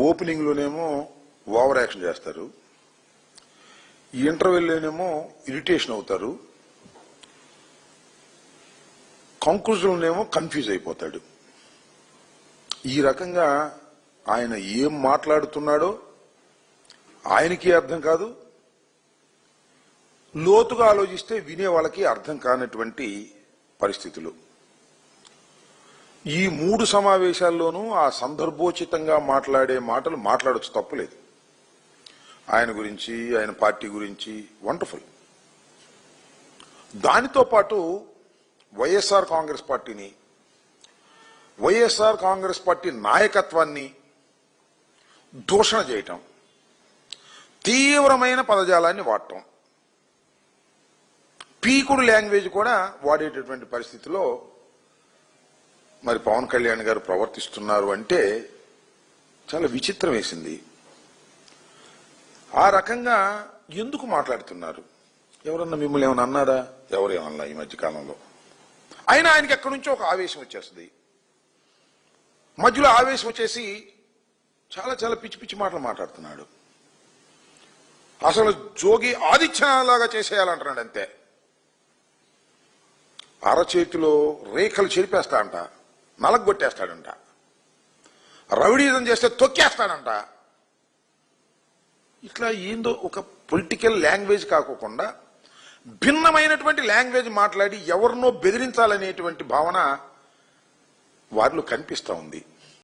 Opening లోనేమో over action చేస్తారు, ఈ ఇంటర్వెల్లోనేమో irritation అవుతారు, కంక్లూజన్లోనేమో కన్ఫ్యూజ్ అయిపోతాడు. ఈ రకంగా ఆయన ఏం మాట్లాడుతున్నాడో ఆయనకి అర్థం కాదు, లోతుగా ఆలోచిస్తే వినే వాళ్ళకి అర్థం కానటువంటి పరిస్థితులు. ఈ 3 సమావేశాల్లోనూ ఆ సందర్భోచితంగా మాట్లాడే మాటలు మాట్లాడొచ్చు, తప్పులేదు. ఆయన గురించి, ఆయన పార్టీ గురించి వండర్ఫుల్. దానితో పాటు వైఎస్ఆర్ కాంగ్రెస్ పార్టీని, వైఎస్ఆర్ కాంగ్రెస్ పార్టీ నాయకత్వాన్ని దూషణ చేయటం, తీవ్రమైన పదజాలాన్ని వాడటం, పీకుడు లాంగ్వేజ్ కూడా వాడేటటువంటి పరిస్థితిలో మరి పవన్ కళ్యాణ్ గారు ప్రవర్తిస్తున్నారు అంటే చాలా విచిత్రం వేసింది. ఆ రకంగా ఎందుకు మాట్లాడుతున్నారు? ఎవరన్నా మిమ్మల్ని ఏమన్నా అన్నారా? ఎవరేమన్నా ఈ మధ్యకాలంలో? అయినా ఆయనకి ఎక్కడి నుంచో ఒక ఆవేశం వచ్చేస్తుంది. మధ్యలో ఆవేశం వచ్చేసి చాలా చాలా పిచ్చి పిచ్చి మాటలు మాట్లాడుతున్నాడు. అసలు జోగి ఆదిత్యలాగా చేసేయాలంటున్నాడు అంతే. అరచేతిలో రేఖలు చెరిపేస్తాడంట, నలగొట్టేస్తాడంట, రౌడీజం చేస్తే తొక్కేస్తాడంట. ఇట్లా ఏందో ఒక పొలిటికల్ లాంగ్వేజ్ కాకుండా భిన్నమైనటువంటి లాంగ్వేజ్ మాట్లాడి ఎవరినో బెదిరించాలనేటువంటి భావన వారిలో కనిపిస్తా ఉంది.